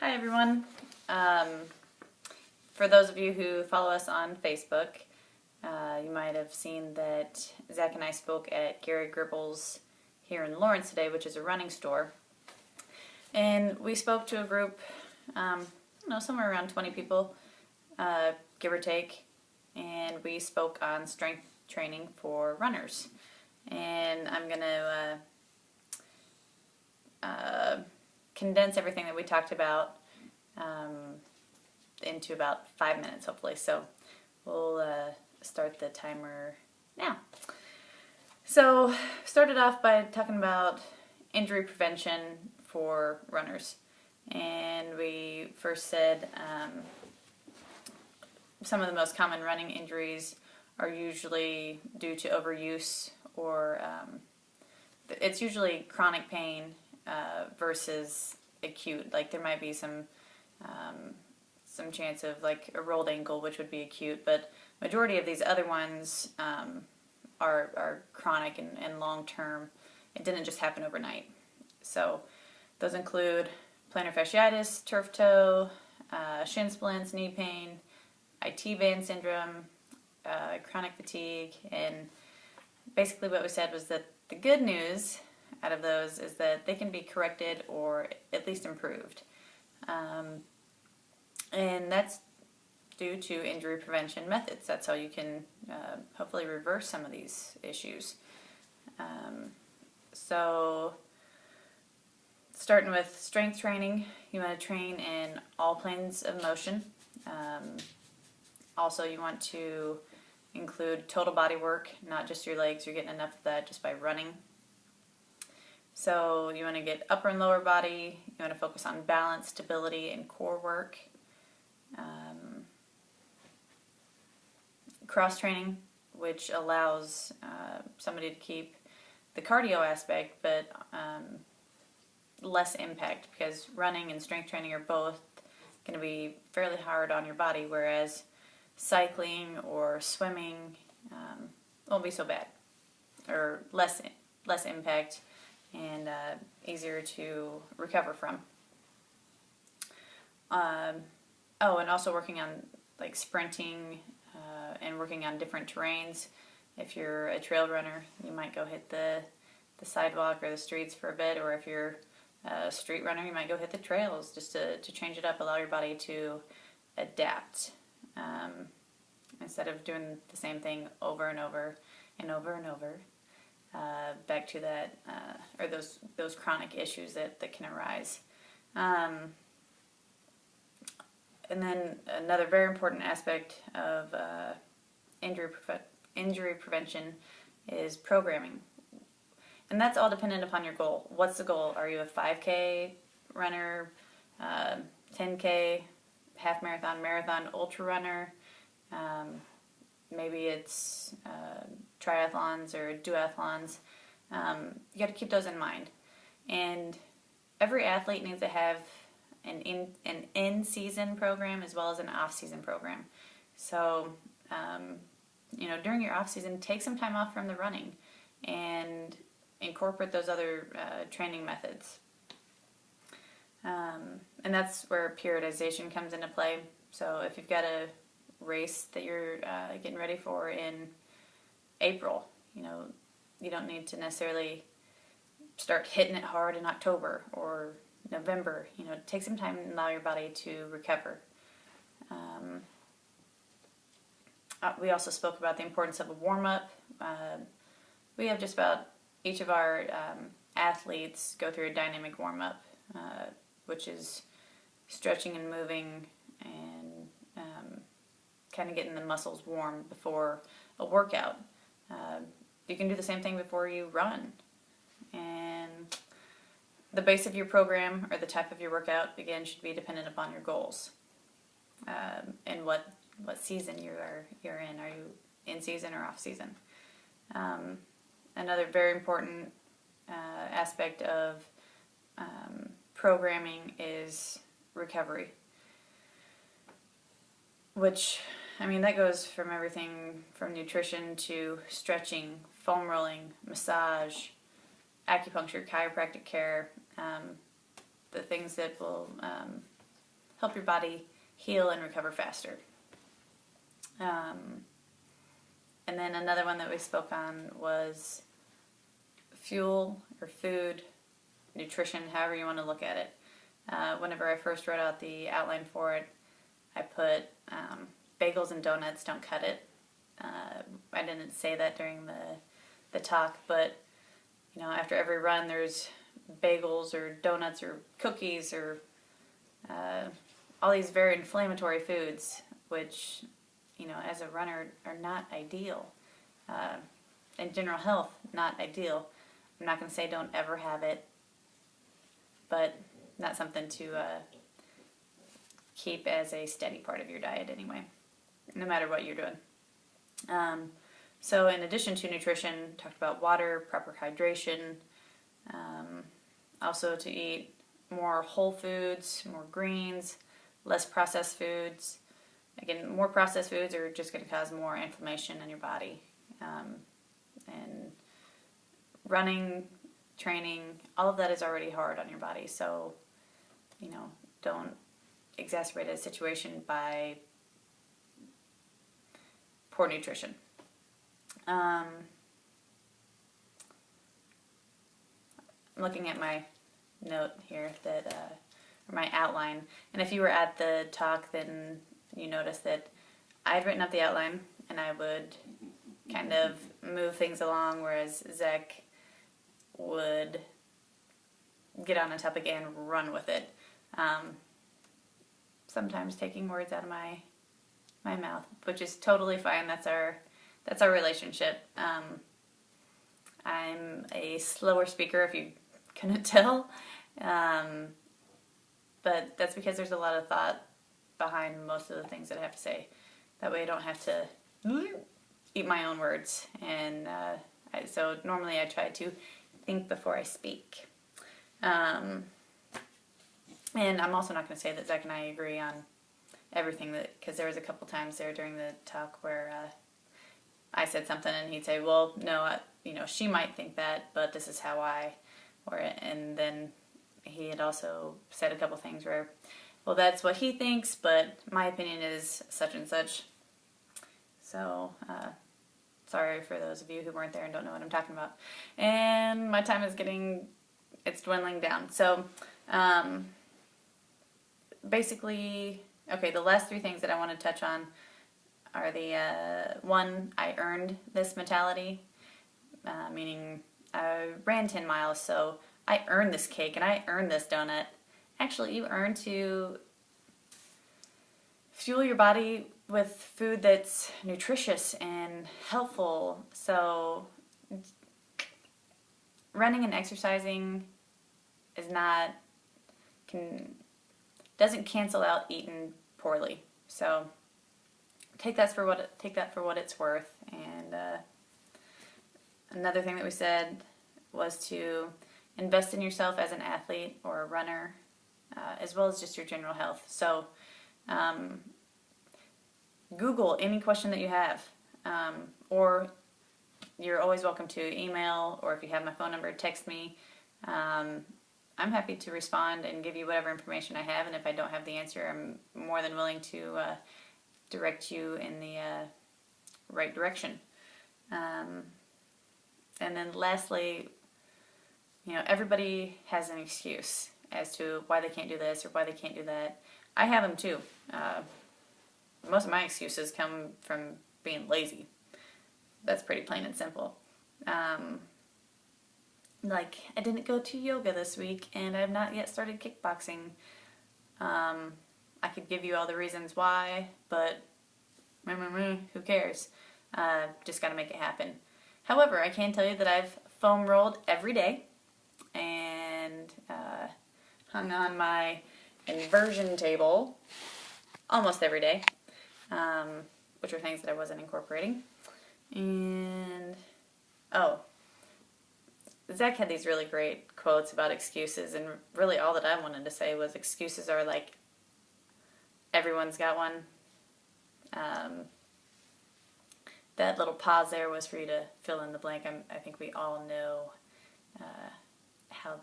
Hi everyone. For those of you who follow us on Facebook, you might have seen that Zach and I spoke at Gary Gribble's here in Lawrence today, which is a running store. And we spoke to a group, somewhere around 20 people, give or take. And we spoke on strength training for runners. And I'm going to condense everything that we talked about into about 5 minutes, hopefully. So we'll start the timer now. So started off by talking about injury prevention for runners. And we first said some of the most common running injuries are usually due to overuse, or it's usually chronic pain versus acute. Like there might be some chance of like a rolled ankle, which would be acute, but majority of these other ones are chronic and long term. It didn't just happen overnight. So those include plantar fasciitis, turf toe, shin splints, knee pain, IT band syndrome, chronic fatigue, and basically what we said was that the good news out of those is that they can be corrected or at least improved. And that's due to injury prevention methods. That's how you can hopefully reverse some of these issues. So starting with strength training, you want to train in all planes of motion. Also, you want to include total body work, not just your legs. You're getting enough of that just by running. So you want to get upper and lower body. You want to focus on balance, stability, and core work. Cross training, which allows somebody to keep the cardio aspect, but less impact, because running and strength training are both going to be fairly hard on your body, whereas cycling or swimming won't be so bad, or less impact and easier to recover from. And also working on like sprinting and working on different terrains. If you're a trail runner, you might go hit the sidewalk or the streets for a bit, or if you're a street runner, you might go hit the trails just to change it up, allow your body to adapt instead of doing the same thing over and over and over and over. Back to that, or those chronic issues that can arise. And then another very important aspect of injury prevention is programming. And that's all dependent upon your goal. What's the goal? Are you a 5K runner, 10K, half marathon, marathon, ultra runner? Maybe it's triathlons or duathlons. You got to keep those in mind. And every athlete needs to have an in-season program as well as an off-season program. So, during your off-season, take some time off from the running and incorporate those other training methods. And that's where periodization comes into play. So if you've got a race that you're getting ready for in April, you don't need to necessarily start hitting it hard in October or November. Take some time and allow your body to recover. We also spoke about the importance of a warm-up. We have just about each of our athletes go through a dynamic warm-up, which is stretching and moving and kind of getting the muscles warm before a workout. You can do the same thing before you run. And the base of your program or the type of your workout, again, should be dependent upon your goals and what season you're in. Are you in season or off season? Another very important aspect of programming is recovery, which, that goes from everything from nutrition to stretching, foam rolling, massage, acupuncture, chiropractic care, the things that will help your body heal and recover faster. And then another one that we spoke on was fuel or food, nutrition, however you want to look at it. Whenever I first wrote out the outline for it, I put bagels and donuts don't cut it. I didn't say that during the talk, but after every run there's bagels or donuts or cookies or all these very inflammatory foods, which as a runner are not ideal. In general health, not ideal. I'm not going to say don't ever have it, but not something to keep as a steady part of your diet anyway, no matter what you're doing. So in addition to nutrition, talked about water, proper hydration, also to eat more whole foods, more greens, less processed foods. Again, more processed foods are just going to cause more inflammation in your body. And running, training, all of that is already hard on your body. So, don't exacerbate a situation by poor nutrition. I'm looking at my note here or my outline. And if you were at the talk, then you notice that I'd written up the outline and I would kind of move things along, whereas Zach would get on a topic and run with it. Sometimes taking words out of my mouth, which is totally fine. That's our relationship. I'm a slower speaker, if you couldn't tell, but that's because there's a lot of thought behind most of the things that I have to say. That way I don't have to eat my own words. And so normally I try to think before I speak. And I'm also not going to say that Zach and I agree on everything, because there was a couple times there during the talk where I said something and he'd say, well, no, she might think that, but this is how and then he had also said a couple things where, well, that's what he thinks, but my opinion is such and such. So, sorry for those of you who weren't there and don't know what I'm talking about. And my time is it's dwindling down. So, basically, okay, the last three things that I want to touch on are one, I earned this mentality, meaning I ran 10 miles, so I earned this cake and I earned this donut. Actually, you earn to fuel your body with food that's nutritious and helpful. So running and exercising doesn't cancel out eating poorly. So take that for what it's worth. And another thing that we said was to invest in yourself as an athlete or a runner, as well as just your general health. So Google any question that you have, or you're always welcome to email, or if you have my phone number, text me. I'm happy to respond and give you whatever information I have, and if I don't have the answer, I'm more than willing to direct you in the right direction. And then lastly, everybody has an excuse as to why they can't do this or why they can't do that. I have them too. Most of my excuses come from being lazy. That's pretty plain and simple. Like, I didn't go to yoga this week, and I've not yet started kickboxing. I could give you all the reasons why, but who cares? Just got to make it happen. However, I can tell you that I've foam rolled every day and hung on my inversion table almost every day, which are things that I wasn't incorporating. And, Zach had these really great quotes about excuses, and really all that I wanted to say was excuses are like, everyone's got one. That little pause there was for you to fill in the blank. I think we all know how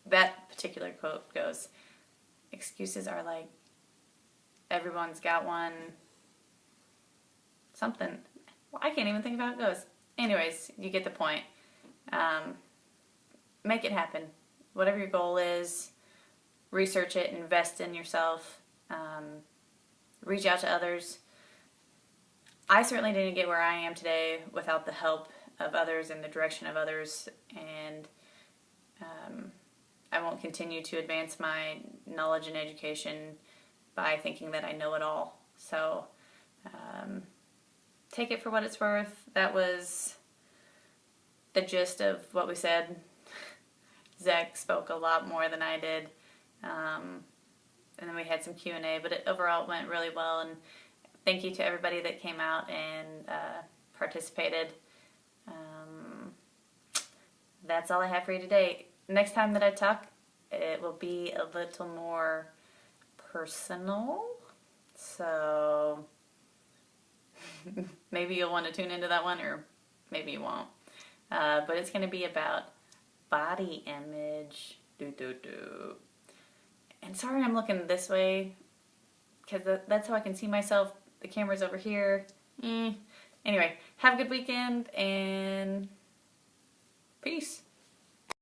that particular quote goes. excuses are like, everyone's got one, something. Well, I can't even think of how it goes. Anyways, you get the point. Make it happen. Whatever your goal is, research it, invest in yourself, reach out to others. I certainly didn't get where I am today without the help of others and the direction of others, and I won't continue to advance my knowledge and education by thinking that I know it all. So take it for what it's worth. That was the gist of what we said. Zach spoke a lot more than I did, and then we had some Q&A, but it overall went really well, and thank you to everybody that came out and participated. That's all I have for you today. Next time that I talk, it will be a little more personal, so maybe you'll want to tune into that one, or maybe you won't. But it's going to be about body image. And sorry I'm looking this way, because that's how I can see myself. The camera's over here. Anyway, have a good weekend, and peace.